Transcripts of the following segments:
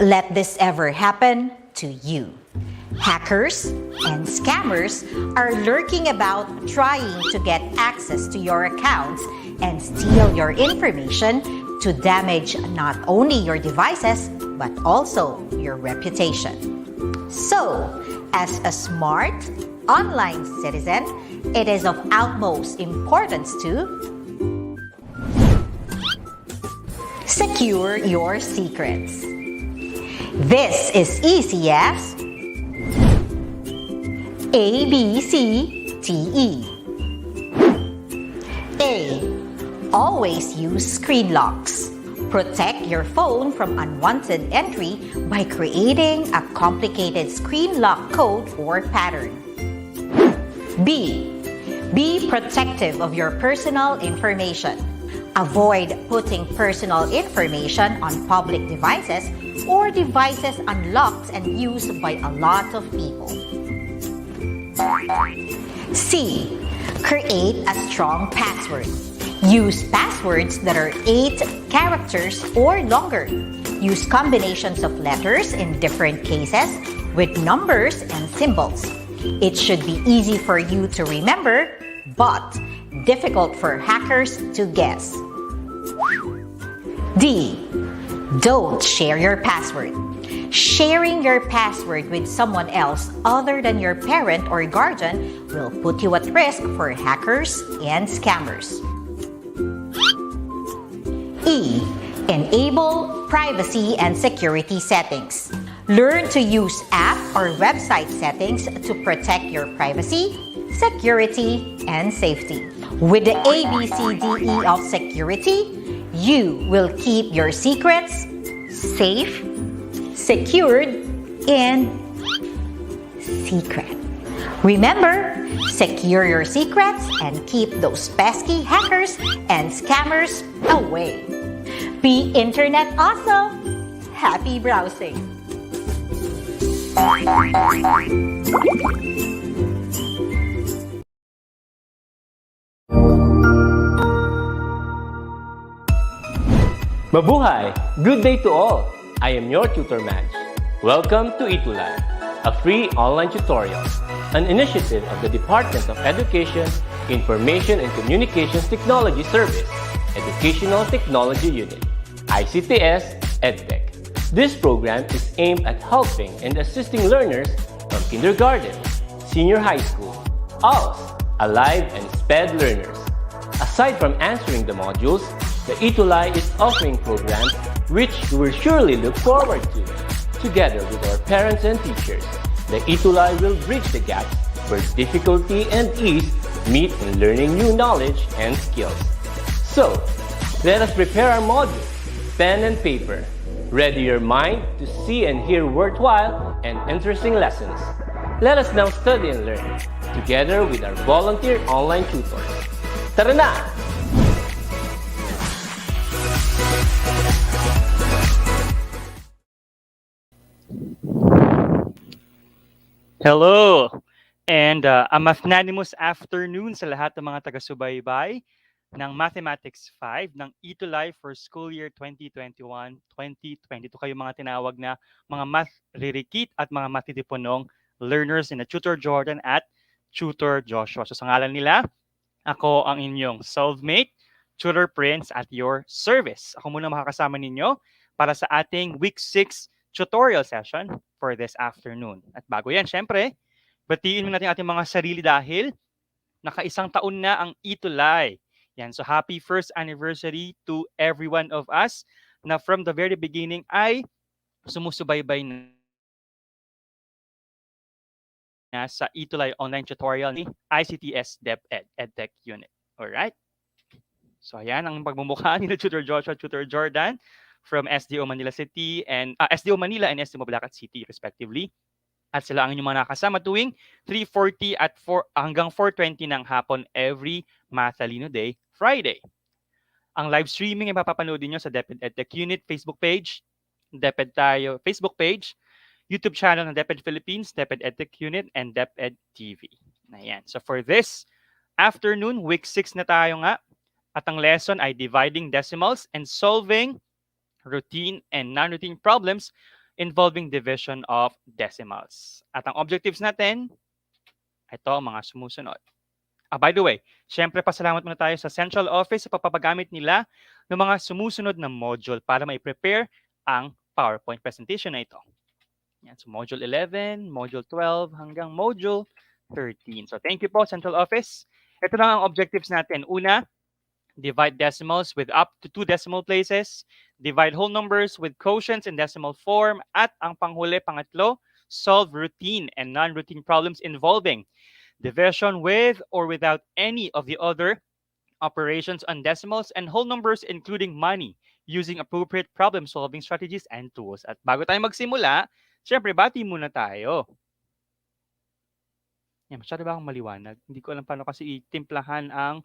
let this ever happen to you. Hackers and scammers are lurking about trying to get access to your accounts and steal your information to damage not only your devices but also your reputation. So, as a smart online citizen, it is of utmost importance to secure your secrets. This is easy as ABCDE. A. Always use screen locks. Protect your phone from unwanted entry by creating a complicated screen lock code or pattern. B. Be protective of your personal information. Avoid putting personal information on public devices or devices unlocked and used by a lot of people. C. Create a strong password. Use passwords that are 8 characters or longer. Use combinations of letters in different cases with numbers and symbols. It should be easy for you to remember, but difficult for hackers to guess. D. Don't share your password. Sharing your password with someone else other than your parent or guardian will put you at risk for hackers and scammers. E. Enable privacy and security settings. Learn to use app or website settings to protect your privacy, security, and safety. With the ABCDE of security, you will keep your secrets safe, secured, and secret. Remember, secure your secrets and keep those pesky hackers and scammers away. Be internet awesome! Happy browsing! Mabuhay! Good day to all! I am your tutor Madge. Welcome to ETUlay, a free online tutorial, an initiative of the Department of Education, Information and Communications Technology Service, Educational Technology Unit, ICTS EdTech. This program is aimed at helping and assisting learners from kindergarten, senior high school, ALS, Alive, and SPED learners. Aside from answering the modules, the ETUlay is offering programs which you will surely look forward to. Together with our parents and teachers, the ETUlay will bridge the gaps where difficulty and ease meet in learning new knowledge and skills. So, let us prepare our modules, pen and paper. Ready your mind to see and hear worthwhile and interesting lessons. Let us now study and learn, together with our volunteer online tutors. Tara na! Hello! And a magnanimous afternoon sa lahat ng mga taga-subaybay ng Mathematics 5 ng ETUlay for school year 2021-2022. Kayo mga tinawag na mga math ririkit at mga matitipunong learners na Tutor Jordan at Tutor Joshua. So sa ngalan nila, ako ang inyong soulmate, Tutor Prince at your service. Ako muna makakasama ninyo para sa ating week 6 tutorial session for this afternoon. At bago yan, syempre, batiin natin ating mga sarili dahil naka-1 taon na ang ETUlay. Yan, so happy first anniversary to every one of us na from the very beginning ay sumusubaybay na sa ETUlay online tutorial ni ICTS DepEd EdTech Unit. Alright? So ayan ang pagmumukha ni Tutor Joshua, Tutor Jordan from SDO Manila City and SDO Manila and SDO Mabalacat City respectively. At sila ang inyong mga nakasama tuwing 3:40 at 4 hanggang 4:20 ng hapon every Mathalino Day, Friday. Ang live streaming ay mapapanoodin nyo sa DepEd EdTech Unit Facebook page, DepEd Tayo Facebook page, YouTube channel ng DepEd Philippines, DepEd EdTech Unit, and DepEd TV. Ayan. So for this afternoon, week 6 na tayo nga. At ang lesson ay dividing decimals and solving routine and non-routine problems involving division of decimals. At ang objectives natin, ito ang mga sumusunod. By the way, syempre pasalamat muna tayo sa central office sa pagpapagamit nila ng mga sumusunod na module para mai-prepare ang PowerPoint presentation na ito. Yan, so module 11, module 12, hanggang module 13. So thank you po, central office. Ito na ang objectives natin. Una, divide decimals with up to 2 decimal places, divide whole numbers with quotients in decimal form, at ang panghuli, pangatlo, solve routine and non-routine problems involving division with or without any of the other operations on decimals and whole numbers including money using appropriate problem-solving strategies and tools. At bago tayo magsimula, syempre, bati muna tayo. Yan, masyado ba akong maliwanag? Hindi ko alam paano kasi itimplahan ang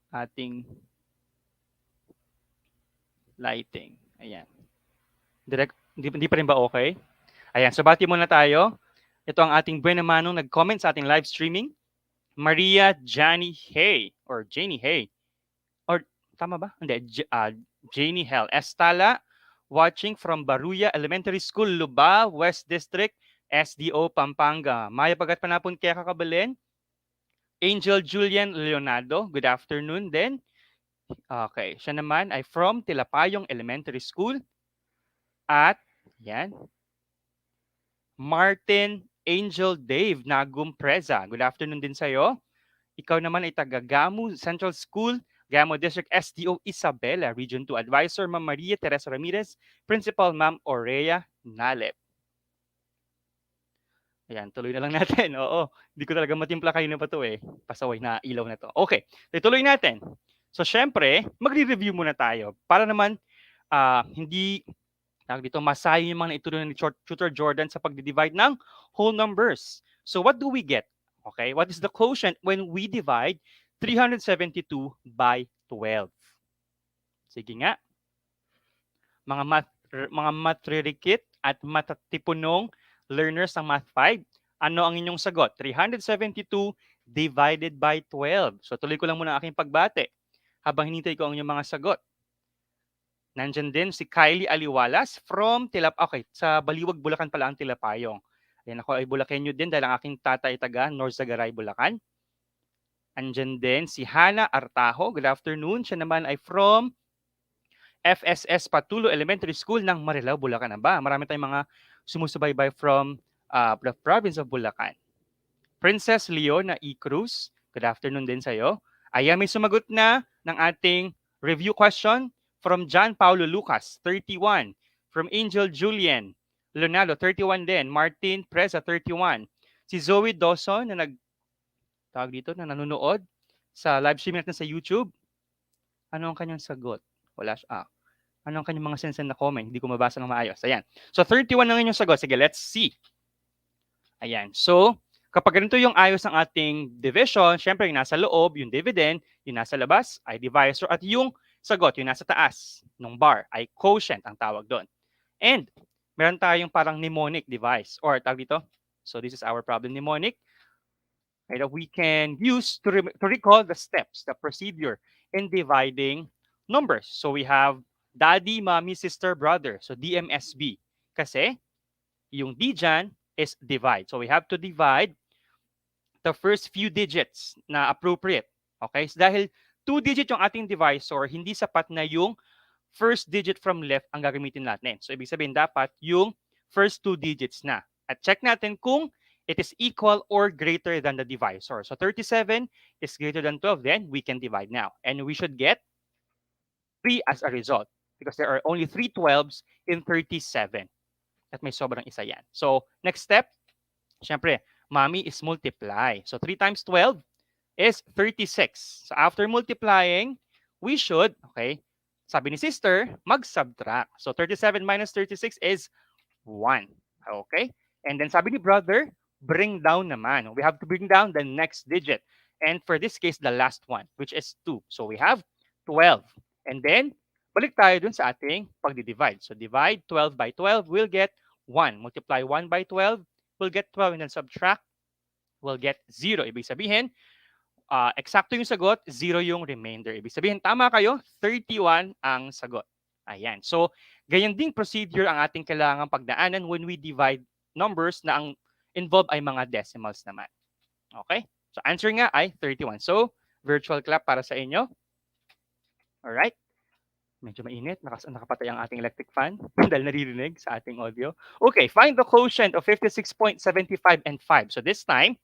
ating lighting. Ayan. Direct, hindi pa rin ba okay? Ayan, so bati muna tayo. Ito ang ating buena manong nag-comment sa ating live streaming. Maria Janie Hay or Janie Hay. Or tama ba? Hindi, Janie Hell. Estala watching from Baruya Elementary School, Luba, West District, SDO, Pampanga. Maya pagat panapon kaya kakabalen. Angel Julian Leonardo, good afternoon din. Okay, siya naman ay from Tilapayong Elementary School. At, yan, Martin Angel Dave Nagum Preza. Good afternoon din sa'yo. Ikaw naman ay taga Gamu Central School, Gamu District SDO Isabela, Region 2 Advisor, Ma'am Maria Teresa Ramirez, Principal Ma'am Aurea Nalep. Ayan, tuloy na lang natin. Oo, hindi ko talaga matimpla kayo na pa to eh. Pasaway na ilaw na to. Okay, tuloy natin. So, syempre, magre-review muna tayo para naman hindi dito masayo yung mga naituro ni Tutor Jordan sa pagdi-divide ng whole numbers. So what do we get? Okay, what is the quotient when we divide 372 by 12? Sige nga. Mga matrikit at matatipunong learners ng Math 5, ano ang inyong sagot? 372 divided by 12. So tuloy ko lang muna aking pagbate habang hinintay ko ang inyong mga sagot. Nandyan din si Kylie Aliwalas from Okay, sa Baliwag, Bulacan pala ang Tilapayong. Ayan, ako ay Bulakenyo din dahil ang aking tatay taga North Zagaray, Bulacan. Andyan din si Hana Artajo. Good afternoon. Siya naman ay from FSS Patulo Elementary School ng Marilao, Bulacan. Marami tayong mga sumusubaybay from the province of Bulacan. Princess Leona E. Cruz. Good afternoon din sa'yo. Ayan, may sumagot na ng ating review question. From John Paulo Lucas, 31. From Angel Julian Leonardo, 31 din. Martin Preza, 31. Si Zoe Dawson na na nanonood sa live stream natin sa YouTube. Ano ang kanyang sagot? Wala siya. Ano ang kanyang mga sense na comment? Hindi ko mabasa ng maayos. Ayan. So 31 ang inyong sagot. Sige, let's see. Ayan. So, kapag ganito yung ayos ng ating division, syempre yung nasa loob, yung dividend, yung nasa labas ay divisor, at yung sagot, yung nasa taas ng bar ay quotient ang tawag doon. And meron tayong parang mnemonic device or tawag dito. So this is our problem mnemonic that we can use to recall the steps, the procedure in dividing numbers. So we have daddy, mommy, sister, brother. So DMSB. Kasi yung D dyan is divide. So we have to divide the first few digits na appropriate. Okay? So dahil 2-digit yung ating divisor, hindi sapat na yung first digit from left ang gagamitin natin. So, ibig sabihin, dapat yung first 2 digits na. At check natin kung it is equal or greater than the divisor. So, 37 is greater than 12, then we can divide now. And we should get 3 as a result because there are only 3 12s in 37. At may sobrang isa yan. So, next step, syempre, mommy is multiply. So, 3 times 12 is 36. So after multiplying, we should, okay, sabi ni sister, mag-subtract. So 37 minus 36 is 1. Okay? And then sabi ni brother, bring down naman. We have to bring down the next digit. And for this case, the last one, which is 2. So we have 12. And then, balik tayo dun sa ating pagdi-divide. So divide 12 by 12, we'll get 1. Multiply 1 by 12, we'll get 12. And then subtract, we'll get 0. Ibig sabihin, eksakto yung sagot, 0 yung remainder. Ibig sabihin, tama kayo, 31 ang sagot. Ayan. So, ganyan ding procedure ang ating kailangan pagdaanan when we divide numbers na ang involved ay mga decimals naman. Okay? So, answer nga ay 31. So, virtual clap para sa inyo. Alright? Medyo mainit. Nakapatay ang ating electric fan dahil naririnig sa ating audio. Okay, find the quotient of 56.75 and 5. So this time,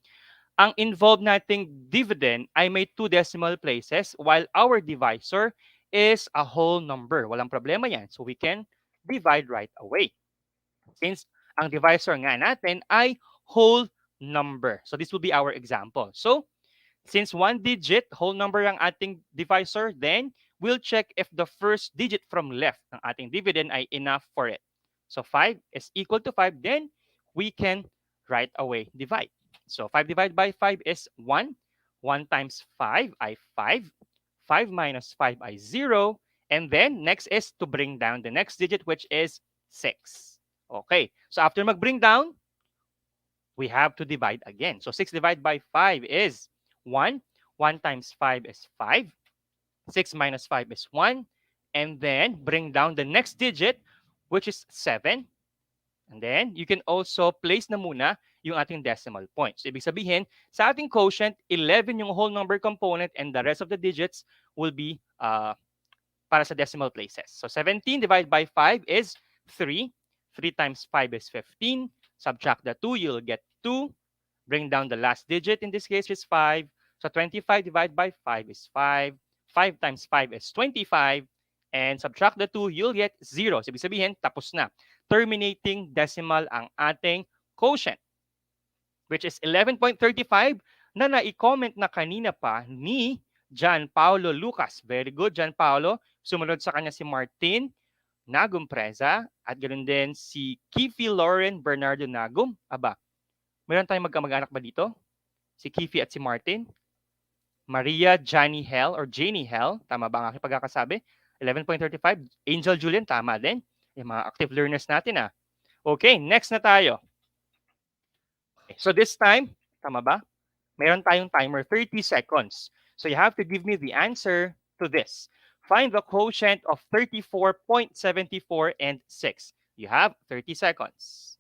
ang involved nating dividend ay may 2 decimal places while our divisor is a whole number. Walang problema yan. So we can divide right away. Since ang divisor nga natin ay whole number. So this will be our example. So since 1 digit, whole number ang ating divisor, then we'll check if the first digit from left ng ating dividend ay enough for it. So 5 is equal to 5, then we can right away divide. So 5 divided by 5 is 1. 1 times 5 ay 5. 5 minus 5 ay 0. And then next is to bring down the next digit, which is 6. Okay. So after mag-bring down, we have to divide again. So 6 divided by 5 is 1. 1 times 5 is 5. 6 minus 5 is 1. And then bring down the next digit, which is 7. And then you can also place na muna yung ating decimal points. So, ibig sabihin, sa ating quotient, 11 yung whole number component and the rest of the digits will be para sa decimal places. So 17 divided by 5 is 3. 3 times 5 is 15. Subtract the 2, you'll get 2. Bring down the last digit, in this case is 5. So 25 divided by 5 is 5. 5 times 5 is 25. And subtract the 2, you'll get 0. So ibig sabihin, tapos na. Terminating decimal ang ating quotient, which is 11.35 na na-comment na kanina pa ni John Paulo Lucas. Very good, John Paulo. Sumunod sa kanya si Martin Nagum Preza at ganoon din si Kifi Lauren Bernardo Nagum. Aba, meron tayong magkamag-anak ba dito? Si Kifi at si Martin. Maria Janie Hell or Janie Hell. Tama ba ang aking pagkakasabi? 11.35. Angel Julian, tama din. Yung mga active learners natin ah. Okay, next na tayo. Okay, so this time, tama ba? Meron tayong timer, 30 seconds. So you have to give me the answer to this. Find the quotient of 34.74 and 6. You have 30 seconds.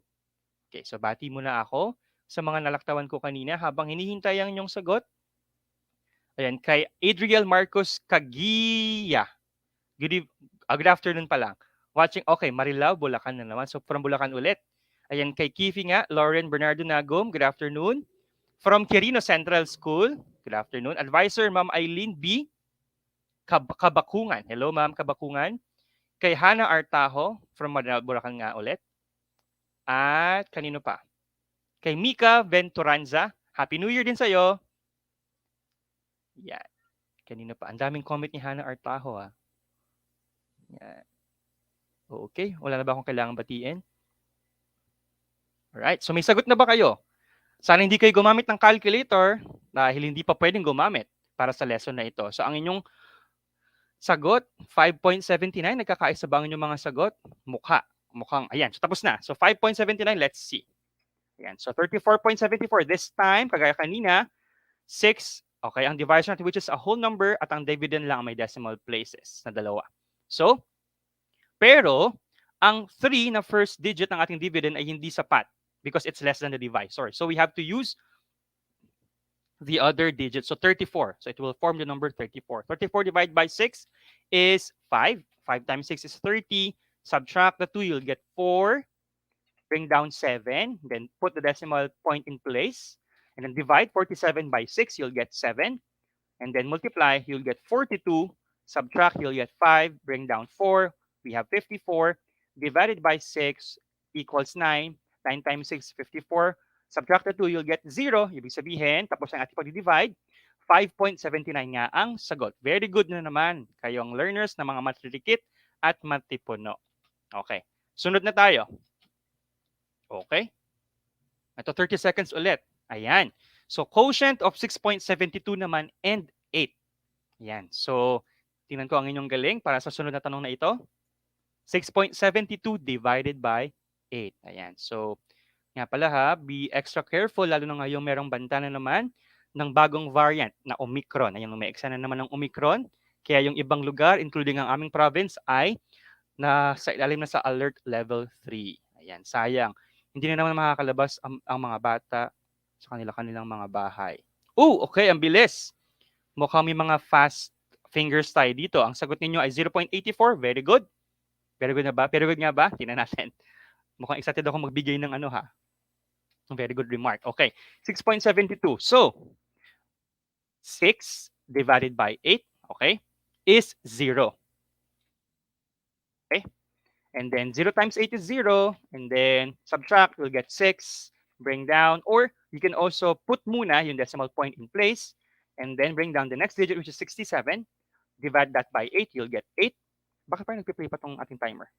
Okay, so bati muna ako sa mga nalaktawan ko kanina habang hinihintay ang inyong sagot. Ayan, kay Adriel Marcos Kagiya. Good afternoon pa lang. Watching, okay, Marilao, Bulacan na naman. So from Bulacan ulit. Ayan, kay Kifi nga, Lauren Bernardo Nagum, good afternoon. From Quirino Central School, good afternoon. Advisor, Ma'am Eileen B. Kabakungan. Hello, Ma'am Kabakungan. Kay Hana Artajo, from Bulacan nga ulit. At kanino pa? Kay Mika Venturanza, Happy New Year din sa'yo. Yan. Kanino pa? Ang daming comment ni Hana Artajo ah. Yan. Okay, wala na ba akong kailangang batiin? Alright, so may sagot na ba kayo? Sana hindi kayo gumamit ng calculator dahil hindi pa pwedeng gumamit para sa lesson na ito. So ang inyong sagot, 5.79. Nagkakaisa ba ang inyong mga sagot? Mukhang, ayan. So tapos na. So 5.79, let's see. Ayan. So 34.74. This time, kagaya kanina, 6. Okay, ang divisor natin which is a whole number at ang dividend lang may decimal places na dalawa. So, pero, ang 3 na first digit ng ating dividend ay hindi sapat because it's less than the divisor. So we have to use the other digit. So 34. So it will form the number 34. 34 divided by 6 is 5. 5 times 6 is 30. Subtract the 2, you'll get 4. Bring down 7. Then put the decimal point in place. And then divide 47 by 6, you'll get 7. And then multiply, you'll get 42. Subtract, you'll get 5. Bring down 4. We have 54 divided by 6 equals 9. 9 times 6, 54. Subtract the 2, you'll get 0. Ibig sabihin, tapos ang ating pag-divide, 5.79 nga ang sagot. Very good na naman kayong learners na mga matrikit at matipuno. Okay. Sunod na tayo. Okay. Ito 30 seconds ulit. Ayan. So quotient of 6.72 naman and 8. Ayan. So tingnan ko ang inyong galing para sa sunod na tanong na ito. 6.72 divided by 8. Ayan. So, nga pala ha, be extra careful lalo na ngayong merong banta na naman ng bagong variant na Omicron. Ayan, may eksena naman ng Omicron. Kaya yung ibang lugar, including ang aming province, ay na sa ilalim na sa alert level 3. Ayan, sayang. Hindi na naman makakalabas ang mga bata sa kanilang mga bahay. Oh, okay, ang bilis. Mukhang may mga fast fingers tayo dito. Ang sagot ninyo ay 0.84. Very good. Very good na ba? Very good nga ba? Tingnan natin. Mukhang excited ako magbigay ng ano ha. Very good remark. Okay, 6.72. So, 6 divided by 8, okay, is 0. Okay? And then 0 times 8 is 0. And then subtract, you'll get 6. Bring down. Or you can also put muna yung decimal point in place. And then bring down the next digit, which is 67. Divide that by 8, you'll get 8. Bakit parang nagpiplay pa tong ating timer?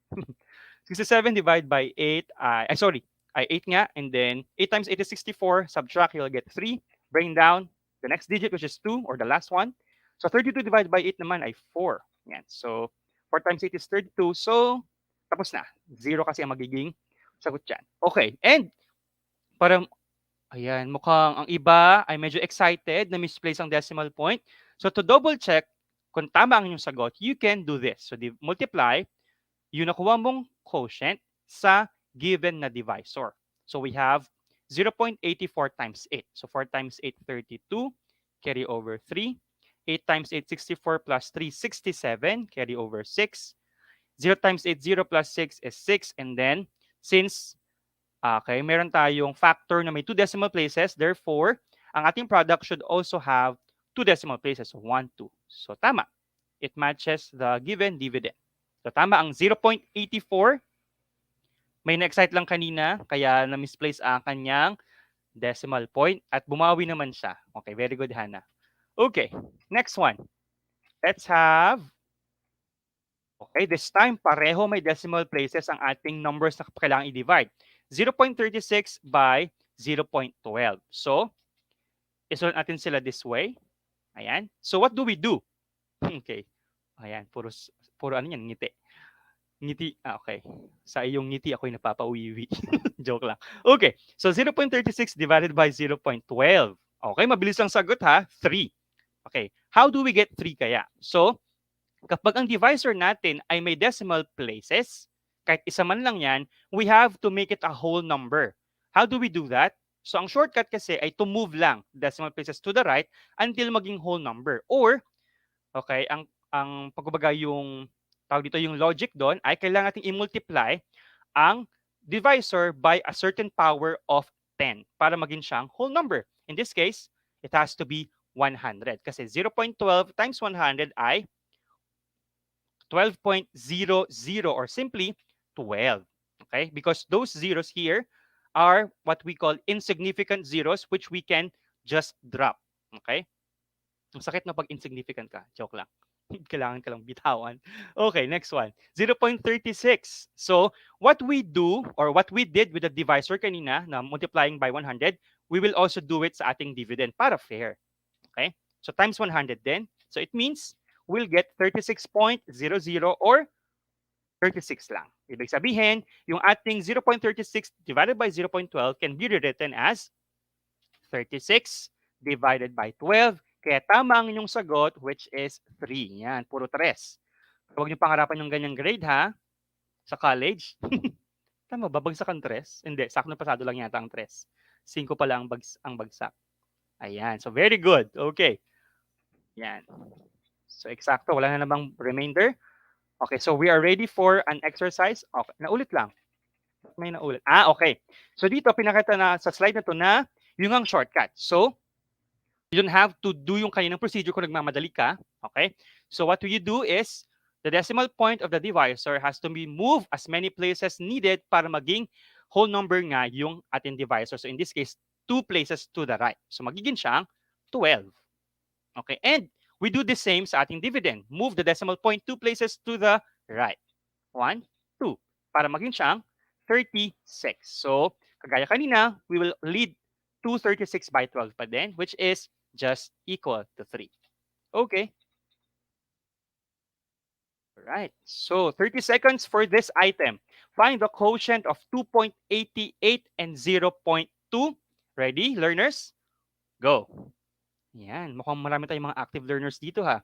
67 divided by 8, sorry, ay 8 nga. And then 8 times 8 is 64. Subtract, you'll get 3. Bring down the next digit, which is 2, or the last one. So 32 divided by 8 naman ay 4. Yan. So 4 times 8 is 32. So tapos na. 0 kasi ang magiging sagot dyan. Okay. And parang, ayan, mukhang ang iba ay medyo excited na misplace ang decimal point. So to double check kung tama ang inyong sagot, you can do this. So multiply yung nakuha mong quotient sa given na divisor. So we have 0.84 times 8. So 4 times 8, 32. Carry over 3. 8 times 8, 64 plus 3, 67. Carry over 6. 0 times 8, 0 plus 6 is 6. And then, since, okay, meron tayong factor na may 2 decimal places, therefore, ang ating product should also have 2 decimal places. So 1, 2. So tama. It matches the given dividend. So tama ang 0.84. May na-excite lang kanina, kaya na-misplace ang kanyang decimal point at bumawi naman siya. Okay, very good, Hannah. Okay, next one. Let's have, okay, this time pareho may decimal places ang ating numbers na kailangan i-divide. 0.36 by 0.12. So, isulat natin sila this way. Ayan. So, what do we do? Okay. Ayan, puro ano yan, ngiti. Ngiti, okay. Sa iyong ngiti, ako'y napapauwiwi. Joke lang. Okay, so 0.36 divided by 0.12. Okay, mabilis ang sagot ha, 3. Okay, how do we get 3 kaya? So, kapag ang divisor natin ay may decimal places, kahit isa man lang yan, we have to make it a whole number. How do we do that? So, ang shortcut kasi ay to move lang decimal places to the right until maging whole number. Or, okay, ang pagbabaga yung tawag dito yung logic doon ay kailangan nating i-multiply ang divisor by a certain power of 10 para maging siyang whole number. In this case, it has to be 100 kasi 0.12 times 100 ay 12.00 or simply 12. Okay? Because those zeros here are what we call insignificant zeros which we can just drop. Okay? Ang sakit na pag insignificant ka. Joke lang. Kailangan ka lang bitawan. Okay, next one. 0.36. So, what we do or what we did with the divisor kanina na multiplying by 100, we will also do it sa ating dividend para fair. Okay? So, times 100 then. So, it means we'll get 36.00 or 36 lang. Ibig sabihin, yung ating 0.36 divided by 0.12 can be rewritten as 36 divided by 12. Kaya tama ang inyong sagot, which is 3. Yan, puro 3. Huwag niyo pangarapan yung ganyang grade, ha? Sa college. Tama ba? Bagsak ang 3? Hindi, sakto pasado lang yata ang 3. 5 pala ang bagsak. Ayan, so very good. Okay. Yan. So, eksakto. Wala na namang remainder. Okay, so we are ready for an exercise. Okay, naulit lang. May naulit. Okay. So, dito, pinakita na sa slide na to na yung ang shortcut. So, you don't have to do yung kaninang procedure kung nagmamadali ka. Okay? So what you do is, the decimal point of the divisor has to be moved as many places needed para maging whole number nga yung ating divisor. So in this case, 2 places to the right. So magiging siyang 12. Okay? And we do the same sa ating dividend. Move the decimal point 2 places to the right. 1, 2. Para maging siyang 36. So, kagaya kanina, we will lead 236 by 12 pa din, which is just equal to 3. Okay. All right. So 30 seconds for this item. Find the quotient of 2.88 and 0.2. Ready, learners? Go. Yan. Mukhang marami tayong mga active learners dito, ha?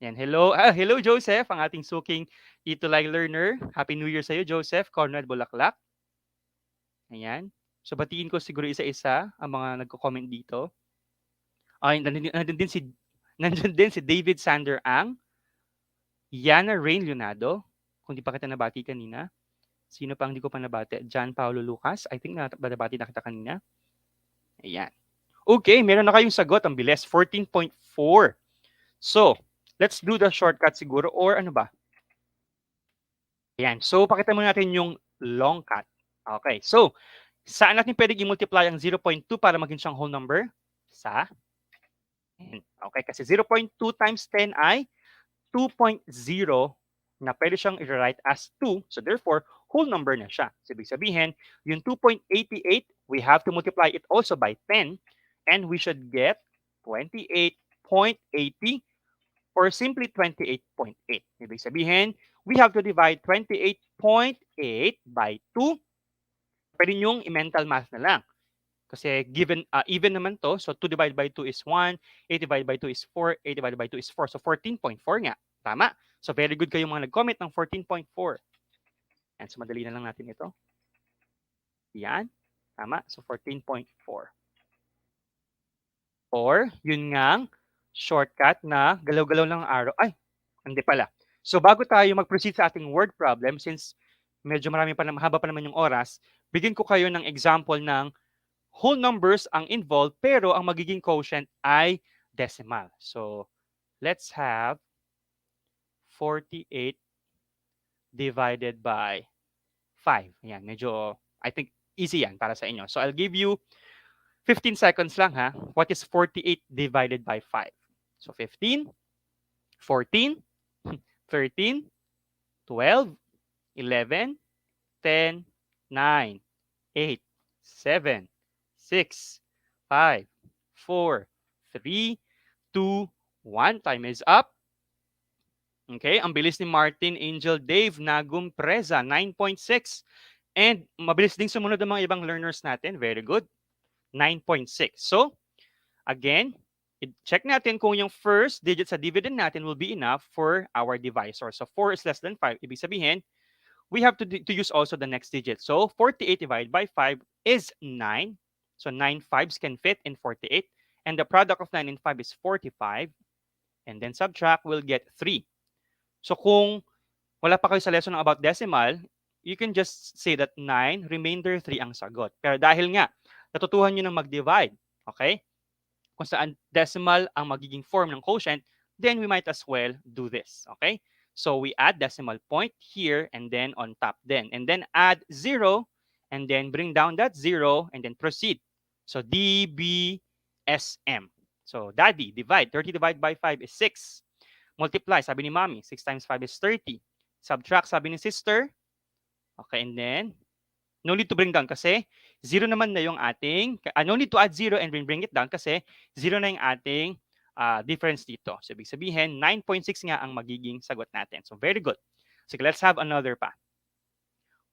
Yan, hello Joseph, ang ating suking ETUlay learner. Happy New Year sa iyo, Joseph, Conrad Bulaklak. Ayan. So batiin ko siguro isa-isa ang mga nagko-comment dito. Ay, nandun din si David Sander Ang, Yana Rain Leonardo, kung di pa kita nabati kanina. Sino pa ang di ko pa nabati? John Paulo Lucas. I think nabati na kita kanina. Ayan. Okay, meron na kayong sagot. Ang bilis. 14.4. So, let's do the shortcut siguro. Or ano ba? Ayan. So, pakita muna natin yung long cut. Okay. So, saan natin pwedeng i-multiply ang 0.2 para maging siyang whole number? Sa 10. Okay. Kasi 0.2 times 10 ay 2.0 na pwede siyang i-write as 2. So therefore, whole number na siya. So ibig sabihin, yung 2.88, we have to multiply it also by 10 and we should get 28.80 or simply 28.8. Ibig sabihin, we have to divide 28.8 by 2. Pwede nyong i-mental math na lang. Kasi given even naman to, so 2 divided by 2 is 1, 8 divided by 2 is 4, 8 divided by 2 is 4. So 14.4 nga. Tama? So very good kayong mga nag-comment ng 14.4. And so madali na lang natin ito. Yan. Tama? So 14.4. Or yun ngang shortcut na galaw-galaw lang ang arrow. Ay, hindi pala. So bago tayo mag-proceed sa ating word problem, since medyo mahaba pa naman yung oras, bigyan ko kayo ng example ng whole numbers ang involved, pero ang magiging quotient ay decimal. So, let's have 48 divided by 5. Yan, medyo, I think, easy yan para sa inyo. So, I'll give you 15 seconds lang ha. What is 48 divided by 5? So, 15, 14, 13, 12, 11, 10, 9, 8, 7, 6, 5, 4, 3, 2, 1. Time is up. Okay, ang bilis ni Martin Angel Dave Nagum Preza, 9.6. And mabilis ding sumunod ang mga ibang learners natin. Very good. 9.6. So, again, check natin kung yung first digit sa dividend natin will be enough for our divisor. So, 4 is less than 5. Ibig sabihin, we have to use also the next digit. So, 48 divided by 5 is 9. So 9 5s can fit in 48. And the product of 9 and 5 is 45. And then subtract, we'll get 3. So kung wala pa kayo sa lesson about decimal, you can just say that 9, remainder 3 ang sagot. Pero dahil nga, natutuhan nyo na mag-divide, okay? Kung saan decimal ang magiging form ng quotient, then we might as well do this, okay? So we add decimal point here and then on top then. And then add 0 and then bring down that 0 and then proceed. So DBSM. So daddy, divide. 30 divided by 5 is 6. Multiply, sabi ni mommy, 6 times 5 is 30. Subtract, sabi ni sister. Okay, and then, no need to bring down kasi 0 naman na yung ating, no need to add 0 and bring it down kasi 0 na yung ating difference dito. So ibig sabihin, 9.6 nga ang magiging sagot natin. So very good. So let's have another pa.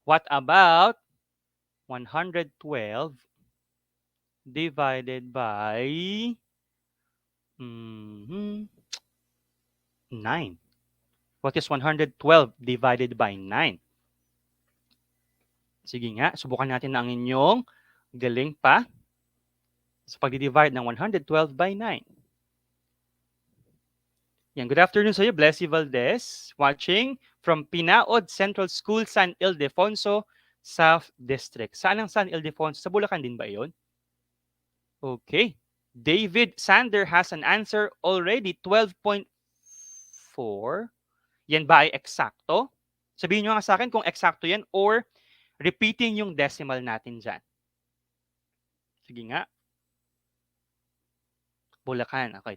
What about 112 divided by 9? What is 112 divided by 9? Sige nga, subukan natin na ang inyong galing pa sa pag-divide ng 112 by 9. Yan, good afternoon sa iyo, Blessy Valdez, watching from Pinaod Central School, San Ildefonso, South District. Saan ang San Ildefonso? Sa Bulacan din ba yun? Okay. David Sander has an answer already, 12.4. Yan ba ay eksakto? Sabihin nyo nga sa akin kung eksakto yan or repeating yung decimal natin dyan. Sige nga. Bulacan. Okay.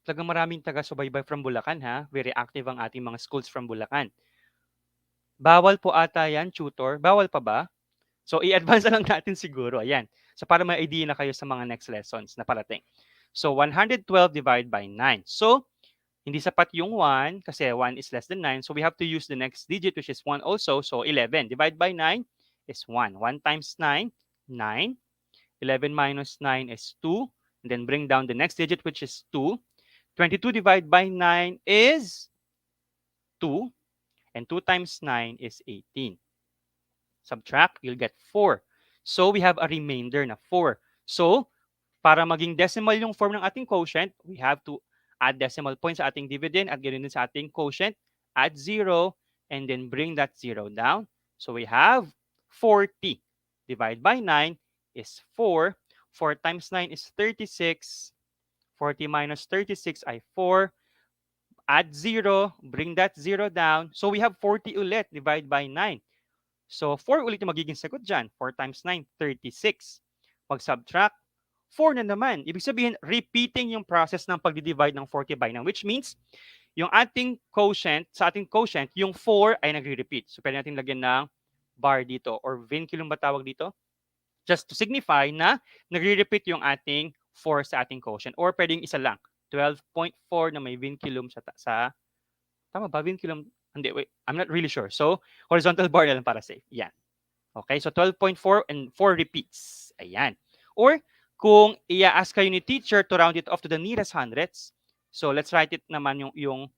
Talagang maraming taga-subaybay from Bulacan ha. Very active ang ating mga schools from Bulacan. Bawal po ata yan, tutor. Bawal pa ba? So, i-advance na lang natin siguro. Ayan. So, para may idea na kayo sa mga next lessons na parating. So, 112 divided by 9. So, hindi sapat yung 1 kasi 1 is less than 9. So, we have to use the next digit which is 1 also. So, 11 divided by 9 is 1. 1 times 9, 9. 11 minus 9 is 2. And then bring down the next digit which is 2. 22 divided by 9 is 2. And 2 times 9 is 18. Subtract, you'll get 4. So we have a remainder na 4. So, para maging decimal yung form ng ating quotient, we have to add decimal point sa ating dividend at ganoon din sa ating quotient, add 0, and then bring that 0 down. So we have 40 divided by 9 is 4. 4 times 9 is 36. 40 minus 36 ay 4. Add 0, bring that 0 down. So we have 40 ulit divided by 9. So 4 ulit yung magiging sagot dyan. 4 times 9, 36. Pag-subtract, 4 na naman. Ibig sabihin, repeating yung process ng pag-divide ng 40 by 9, which means, yung ating quotient, sa ating quotient, yung 4 ay nagre-repeat. So pwede natin lagyan ng bar dito or vinculum ba tawag dito? Just to signify na nagre-repeat yung ating 4 sa ating quotient. Or pwedeng isa lang. 12.4 na may vinculum sa tama ba? Vinculum? Hindi, wait. I'm not really sure. So, horizontal bar na lang para safe. Yan. Okay, so 12.4 and 4 repeats. Ayan. Or, kung i-ask kayo ni teacher to round it off to the nearest hundreds, so let's write it naman yung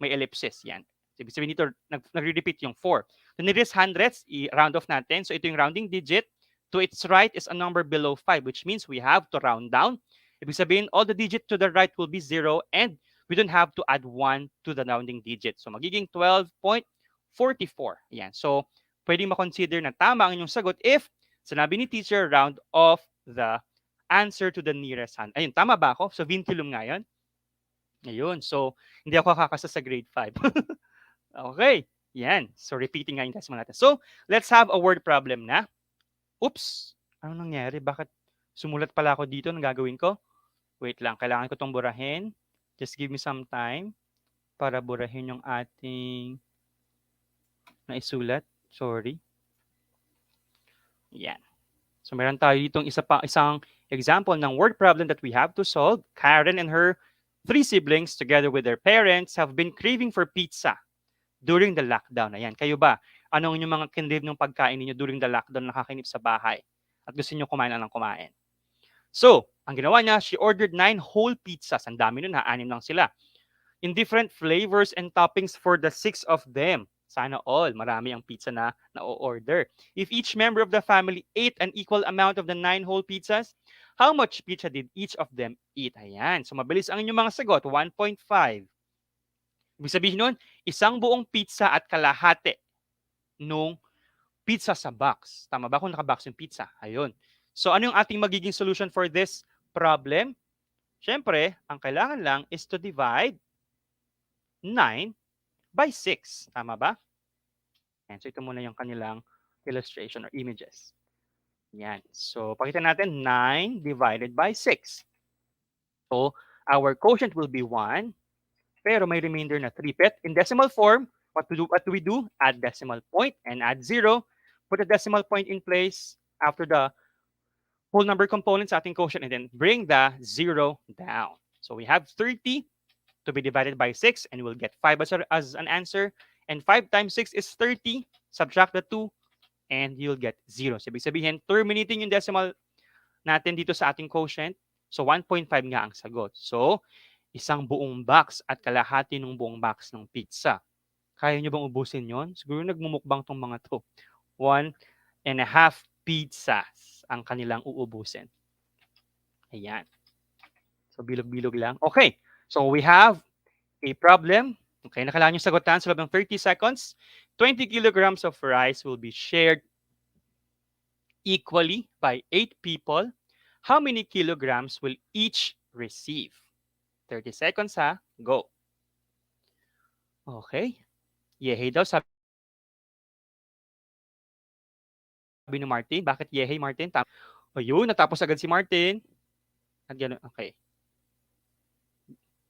may ellipsis. Yan. Ibig sabihin dito, nagre-repeat yung 4. The nearest hundreds, i-round off natin. So, ito yung rounding digit. To its right is a number below 5, which means we have to round down. Ibig sabihin, all the digit to the right will be 0 and we don't have to add 1 to the rounding digit. So, magiging 12.44. Yan. So, pwedeng makonsider na tama ang inyong sagot if sinabi ni teacher, round off the answer to the nearest hand. Ayun, tama ba ako? So, vinculum nga yun. Ayun. So, hindi ako kakasa sa grade 5. Okay. Yan. So, repeating nga yung decimal natin. So, let's have a word problem na. Oops! Ano nangyari? Bakit sumulat pala ako dito? Anong gagawin ko? Wait lang. Kailangan ko itong burahin. Just give me some time para burahin yung ating naisulat. Sorry. Yan. So, meron tayo ditong isang example ng word problem that we have to solve. Karen and her 3 siblings together with their parents have been craving for pizza during the lockdown. Ayan. Kayo ba? Anong yung mga kinrave ng pagkain ninyo during the lockdown, nakakinip sa bahay at gusto niyo kumain lang ng kumain? So, ang ginawa niya, she ordered 9 whole pizzas. Ang dami nun ha, 6 lang sila. In different flavors and toppings for the 6 of them. Sana all, marami ang pizza na na-order. If each member of the family ate an equal amount of the 9 whole pizzas, how much pizza did each of them eat? Ayan. So, mabilis ang inyong mga sagot, 1.5. Ibig sabihin nun, isang buong pizza at kalahati nung pizza sa box. Tama ba kung naka-box yung pizza? Ayun. So, ano yung ating magiging solution for this problem? Siyempre, ang kailangan lang is to divide 9 by 6. Tama ba? And so, ito muna yung kanilang illustration or images. Yan. So, pakita natin 9 divided by 6. So, our quotient will be 1, pero may remainder na 3. But in decimal form, what do we do? Add decimal point and add 0. Put a decimal point in place after the whole number components sa ating quotient and then bring the 0 down. So we have 30 to be divided by 6 and we'll get 5 as an answer. And 5 times 6 is 30. Subtract the 2 and you'll get 0. So ibig sabihin, terminating yung decimal natin dito sa ating quotient. So 1.5 nga ang sagot. So isang buong box at kalahati ng buong box ng pizza. Kaya nyo bang ubusin yon? Siguro nagmumukbang tong mga to. 1.5 pizzas ang kanilang uubusin. Ayan. So, bilog-bilog lang. Okay. So, we have a problem. Okay, nakailangan nyo sagutan sa loob ng 30 seconds. 20 kilograms of rice will be shared equally by 8 people. How many kilograms will each receive? 30 seconds ha. Go. Okay. Yehey daw, sabi ni Martin. Bakit yehey, Martin? O yun, natapos agad si Martin. At gano'n, okay.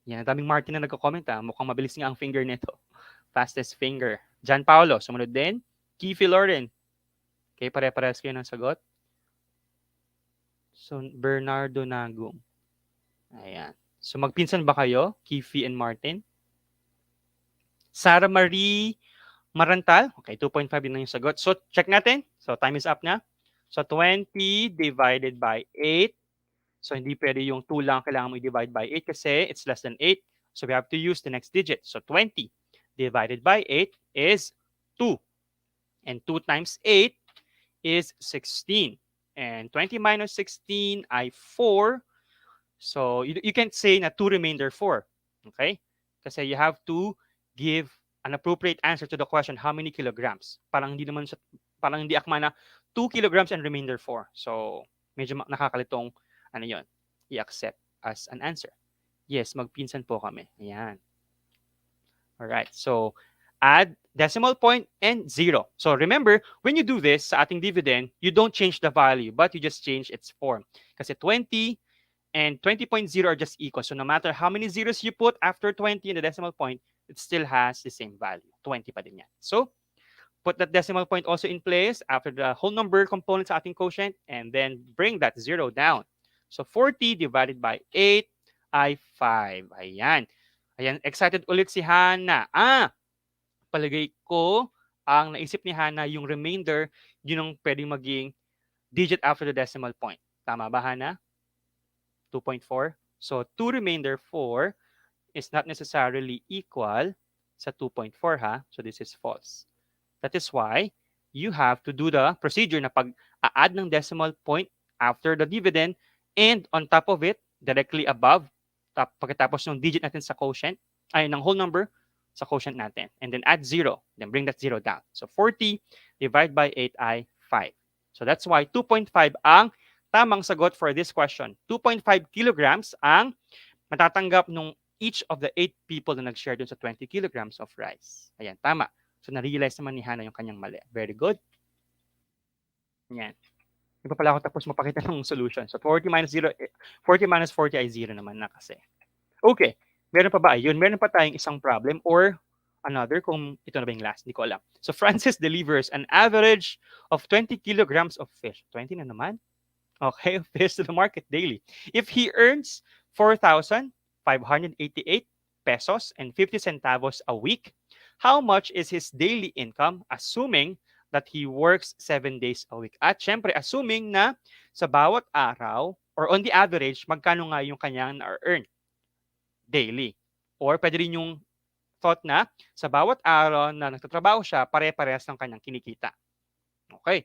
Yan, ang daming Martin na nagko-comment ha. Mukhang mabilis nga ang finger nito. Fastest finger. John Paulo, sumunod din. Kifi Lauren. Okay, pare-parehas kayo ng sagot. So, Bernardo Nagum. Ayan. So, magpinsan ba kayo? Kifi and Martin? Sarah Marie Marantal. Okay, 2.5 din yung sagot. So, check natin. So, time is up na. So, 20 divided by 8. So hindi pwede yung 2 lang kailangan mo i-divide by 8 kasi it's less than 8. So we have to use the next digit. So 20 divided by 8 is 2. And 2 times 8 is 16. And 20 minus 16 ay 4. So you can't say na 2 remainder 4. Okay? Kasi you have to give an appropriate answer to the question, how many kilograms? Parang hindi akma na 2 kilograms and remainder 4. So medyo nakakalitong ano yon, i-accept as an answer. Yes, magpinsan po kami. Ayan. Alright. So add decimal point and 0. So remember, when you do this sa ating dividend, you don't change the value, but you just change its form. Kasi 20 and 20.0 are just equal. So no matter how many zeros you put after 20 in the decimal point, it still has the same value. 20 pa din yan. So put that decimal point also in place after the whole number component sa ating quotient and then bring that 0 down. So 40 divided by 8 ay 5. Ayan. Ayan, excited ulit si Hana. Palagay ko, ang naisip ni Hana, yung remainder, yun ang pwedeng maging digit after the decimal point. Tama ba, Hana? 2.4. So 2 remainder 4 is not necessarily equal sa 2.4 ha. So this is false. That is why you have to do the procedure na pag-add ng decimal point after the dividend and on top of it, directly above, pagkatapos ng digit natin sa quotient, ay ng whole number sa quotient natin. And then add 0. Then bring that 0 down. So 40 divided by 8 ay 5. So that's why 2.5 ang tamang sagot for this question. 2.5 kilograms ang matatanggap nung each of the 8 people na nag-share dun sa 20 kilograms of rice. Ayan, tama. So na-realize naman ni Hana yung kanyang mali. Very good. Ayan. Hindi pa pala ako tapos mapakita ng solution. So 40 minus 40 ay 0 naman na kasi. Okay. Meron pa ba? Ayun. Meron pa tayong isang problem or another kung ito na ba yung last. Hindi ko alam. So Francis delivers an average of 20 kilograms of fish. 20 na naman? Okay, of fish to the market daily. If he earns 4,588 pesos and 50 centavos a week, how much is his daily income assuming that he works 7 days a week? At syempre, assuming na sa bawat araw or on the average, magkano nga yung kanyang na-earn daily. Or pwede rin yung thought na sa bawat araw na nagtatrabaho siya, pare-parehas ng kanyang kinikita. Okay.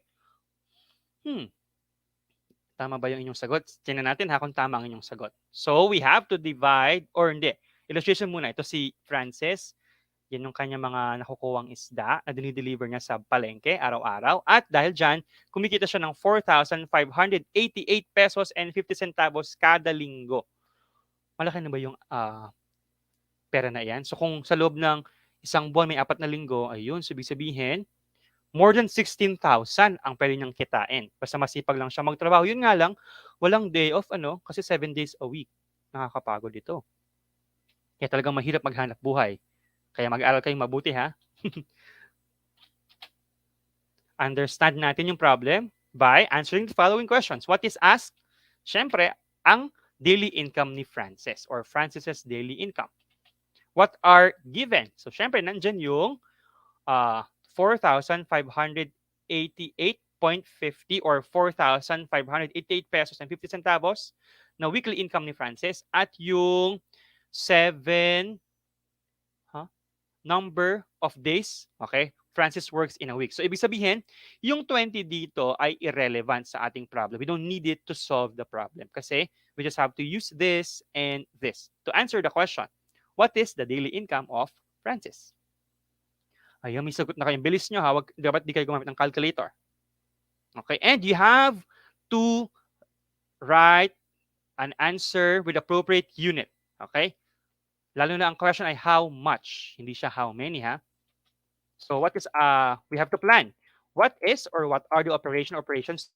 Tama ba yung inyong sagot? Tingnan natin ha kung tama ang inyong sagot. So, we have to divide, or hindi. Illustration muna. Ito si Francis. Yan yung kanya mga nakukuwang isda na dinideliver niya sa palengke araw-araw. At dahil dyan, kumikita siya ng 4,588 pesos and 50 centavos kada linggo. Malaki na ba yung pera na yan? So kung sa loob ng isang buwan may 4 na linggo, ayun, sabihin, more than 16,000 ang pwede niyang kitain. Basta masipag lang siya magtrabaho. Yun nga lang, walang day off, kasi 7 days a week. Nakakapagod ito. Kaya talagang mahirap maghanap buhay. Kaya mag-aral kayong mabuti, ha? Understand natin yung problem by answering the following questions. What is asked? Siyempre, ang daily income ni Francis or Francis's daily income. What are given? So, siyempre, nandyan yung 4,588.50 or 4,588 pesos and 50 centavos na weekly income ni Francis at yung 7 number of days, okay, Francis works in a week. So, ibig sabihin, yung 20 dito ay irrelevant sa ating problem. We don't need it to solve the problem kasi we just have to use this and this to answer the question. What is the daily income of Francis? Ayun, may sagot na kayong. Bilis nyo ha. Dapat di kayo gumamit ng calculator. Okay, and you have to write an answer with appropriate unit. Okay? Lalo na ang question ay how much. Hindi siya how many ha. So what is, we have to plan. What is or what are the operations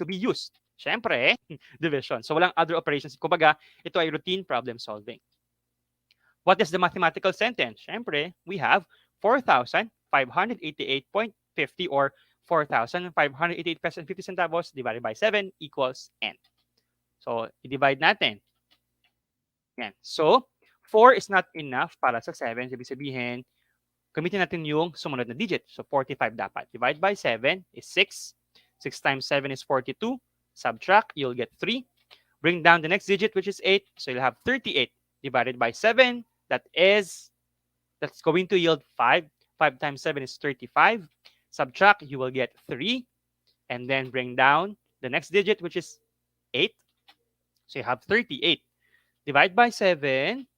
to be used? Siyempre, division. So walang other operations. Kumbaga, ito ay routine problem solving. What is the mathematical sentence? Siyempre, we have 4,588.50 or 4,588 pesos and 50 centavos divided by 7 equals n. So, i-divide natin. Yan. So, 4 is not enough para sa 7. Ibig sabihin, gamitin natin yung sumunod na digit. So, 45 dapat. Divide by 7 is 6. 6 times 7 is 42. Subtract, you'll get 3. Bring down the next digit, which is 8. So you'll have 38 divided by 7. That's going to yield 5. 5 times 7 is 35. Subtract, you will get 3. And then bring down the next digit, which is 8. So you have 38. Divide by 7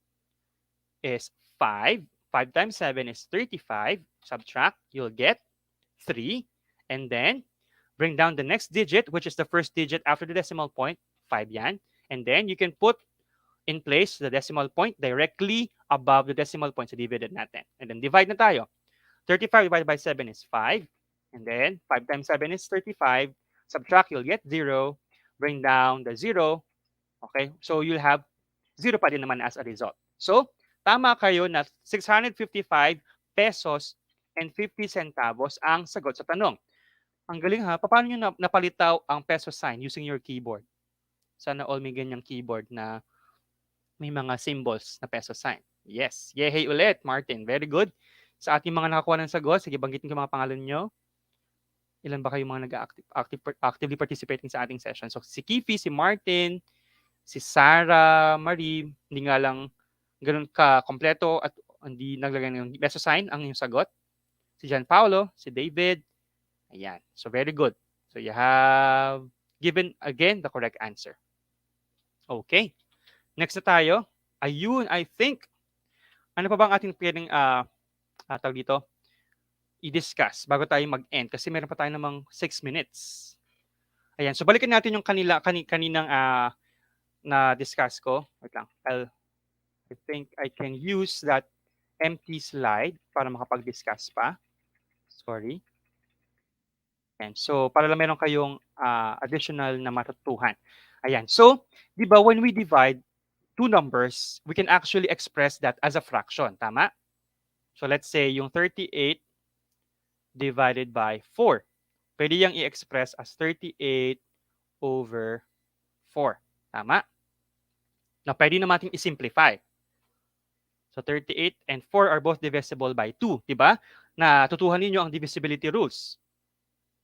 is 5. 5 times 7 is 35. Subtract, you'll get 3. And then bring down the next digit, which is the first digit after the decimal point, 5 yan. And then you can put in place the decimal point directly above the decimal point sa dividend natin. And then divide na tayo. 35 divided by 7 is 5. And then 5 times 7 is 35. Subtract, you'll get 0. Bring down the 0. Okay? So you'll have 0 pa din naman as a result. So, tama kayo na 655 pesos and 50 centavos ang sagot sa tanong. Ang galing ha. Paano nyo napalitaw ang peso sign using your keyboard? Sana all may ganyang keyboard na may mga symbols na peso sign. Yes. Yehey ulit, Martin. Very good. Sa ating mga nakakuha ng sagot, sige, banggitin ko mga pangalan nyo. Ilan ba kayo mga actively participating sa ating session? So, si Kifi, si Martin, si Sarah, Marie, hindi nga lang ganun ka-kompleto at hindi naglagay ng peso sign ang inyong sagot. Si John Paulo, si David. Ayan. So, very good. So, you have given, again, the correct answer. Okay. Next na tayo. Ayun, I think. Ano pa bang ating pwedeng tawag dito? I-discuss bago tayo mag-end kasi meron pa tayo namang 6 minutes. Ayan. So, balikan natin yung kaninang na-discuss ko. Wait lang. I think I can use that empty slide para makapag-discuss pa. Sorry. And so, para lang meron kayong additional na matutuhan. Ayan. So, di ba when we divide two numbers, we can actually express that as a fraction. Tama? So, let's say yung 38 divided by 4. Pwede yung i-express as 38 over 4. Tama? Na pwede naman natin i-simplify. So, 38 and 4 are both divisible by 2. Diba? Na tutuhan ninyo ang divisibility rules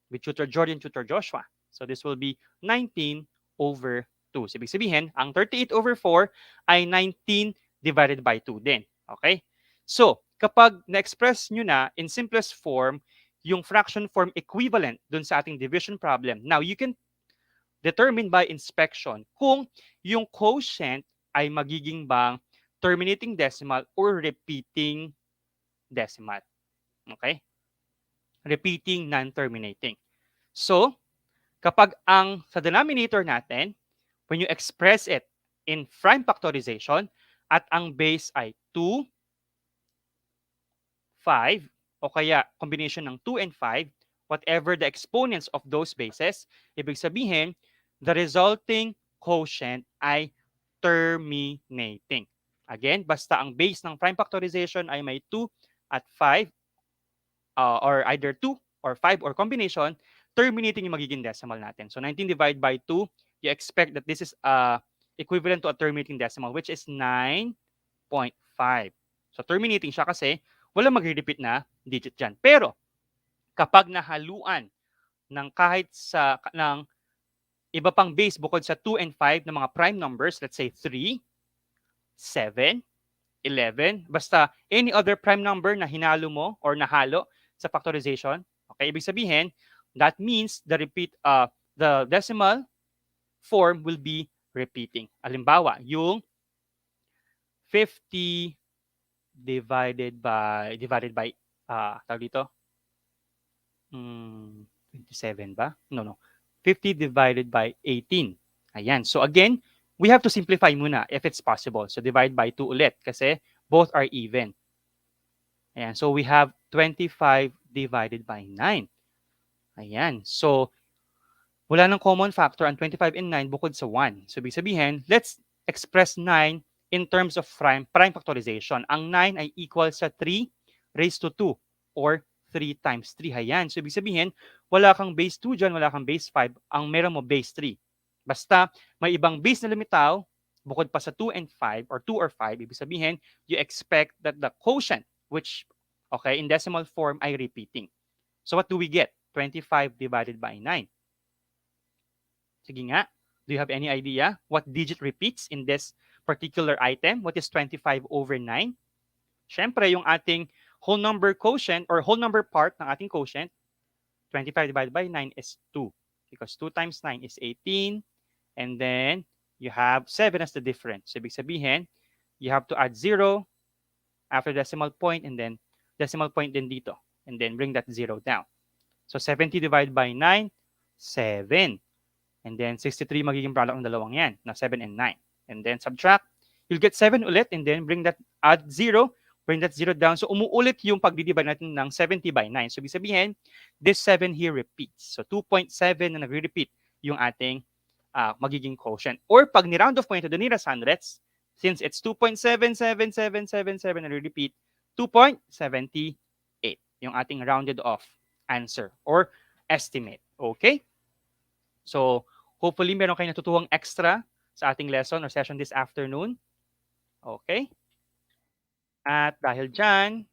with Tutor Jordan, Tutor Joshua. So, this will be 19 over 2. So, ibig sabihin, ang 38 over 4 ay 19 divided by 2 din. Okay? So, kapag na-express nyo na in simplest form, yung fraction form equivalent dun sa ating division problem. Now, you can determine by inspection kung yung quotient ay magiging bang terminating decimal or repeating decimal. Okay? Repeating, non-terminating. So, kapag ang sa denominator natin, when you express it in prime factorization at ang base ay 2, 5, o kaya combination ng 2 and 5, whatever the exponents of those bases, ibig sabihin, the resulting quotient ay terminating. Again, basta ang base ng prime factorization ay may 2 at 5, or either 2 or 5 or combination, terminating yung magiging decimal natin. So 19 divided by 2, you expect that this is equivalent to a terminating decimal, which is 9.5. So terminating siya kasi wala magre-repeat na digit dyan. Pero kapag nahaluan ng kahit ng iba pang base bukod sa 2 and 5 ng mga prime numbers, let's say 3, 7, 11, basta any other prime number na hinalo mo or nahalo sa factorization, okay, ibig sabihin, that means the decimal form will be repeating. Halimbawa, yung 50 divided by tawag dito 27 ba? No. 50 divided by 18. Ayan. So again, we have to simplify muna if it's possible. So divide by 2 ulit kasi both are even. Ayan. So we have 25 divided by 9. Ayan. So wala nang common factor ang 25 and 9 bukod sa 1. So ibig sabihin, let's express 9 in terms of prime factorization. Ang 9 ay equal sa 3 raised to 2 or 3 times 3. Ayan. So ibig sabihin, wala kang base 2 dyan, wala kang base 5. Ang meron mo base 3. Basta may ibang base na lumitaw, bukod pa sa 2 and 5 or 2 or 5, ibig sabihin, you expect that the quotient, which, okay, in decimal form ay repeating. So what do we get? 25 divided by 9. Sige nga. Do you have any idea what digit repeats in this particular item? What is 25 over 9? Siyempre, yung ating whole number quotient or whole number part ng ating quotient, 25 divided by 9 is 2. Because 2 times 9 is 18. And then, you have 7 as the difference. So, ibig sabihin, you have to add 0 after decimal point and then decimal point din dito. And then, bring that 0 down. So, 70 divided by 9, 7. And then, 63 magiging product ng dalawang yan, na 7 and 9. And then, subtract. You'll get 7 ulit and then add 0, bring that 0 down. So, umuulit yung pagdidivide natin ng 70 by 9. So, ibig sabihin, this 7 here repeats. So, 2.7 na nag-repeat yung ating magiging quotient. Or, pag ni-round off mo into the nearest hundreds, since it's 2.77777 na repeat, 2.78 yung ating rounded off answer or estimate. Okay? So, hopefully, meron kayo natutuwang extra sa ating lesson or session this afternoon. Okay? At dahil dyan,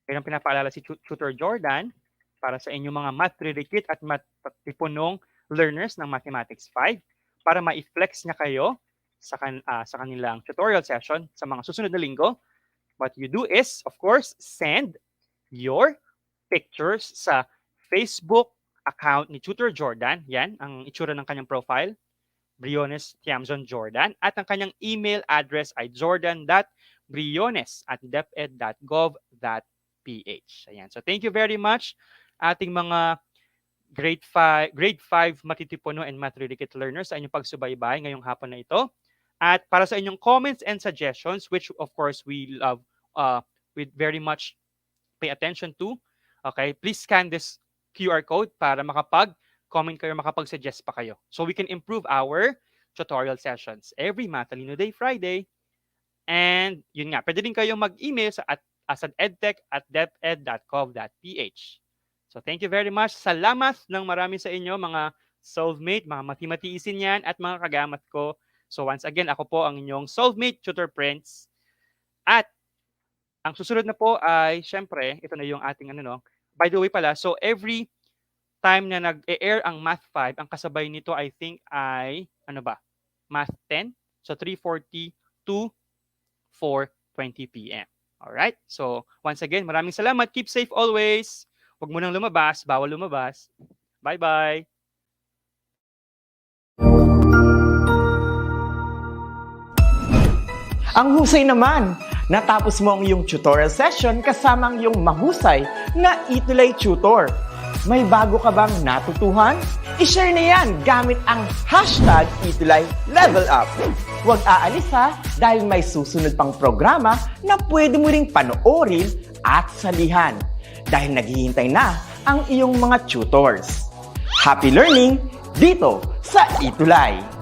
mayroong pinapaalala si Tutor Jordan para sa inyong mga math prerequisite at matipunong learners ng Mathematics 5 para ma-flex niya kayo sa kanilang tutorial session sa mga susunod na linggo. What you do is, of course, send your pictures sa Facebook account ni Tutor Jordan. Yan, ang itsura ng kanyang profile. Briones Tiamzon Jordan. At ang kanyang email address ay jordan.briones@deped.gov.ph. Ayan. So thank you very much ating mga grade 5 matitipuno and math prerequisite learners sa inyong pagsubaybay ngayong hapon na ito. At para sa inyong comments and suggestions, which of course we love, we very much pay attention to. Okay, please scan this QR code para makapag-comment kayo, makapag-suggest pa kayo. So we can improve our tutorial sessions every Matalino Day, Friday. And yun nga, pwede din kayong mag-email sa edtech@deped.gov.ph. So thank you very much. Salamat ng marami sa inyo, mga Solvemate, mga mathematiisin yan, at mga kagamat ko. So once again, ako po ang inyong Solvemate Tutor Prince. At ang susunod na po ay, syempre, ito na yung ating by the way pala, so every time na nag-air ang Math 5, ang kasabay nito I think ay, Math 10. So 3:40 to 4:20 p.m. Alright? So once again, maraming salamat. Keep safe always. Huwag mo nang lumabas. Bawal lumabas. Bye-bye. Ang husay naman! Natapos mo ang iyong tutorial session kasama ang iyong mahusay na ETUlay tutor. May bago ka bang natutuhan? I-share na yan gamit ang hashtag #ETUlayLevelUp. Huwag aalis ha, dahil may susunod pang programa na pwede mo ring panoorin at salihan. Dahil naghihintay na ang iyong mga tutors. Happy learning dito sa ETUlay!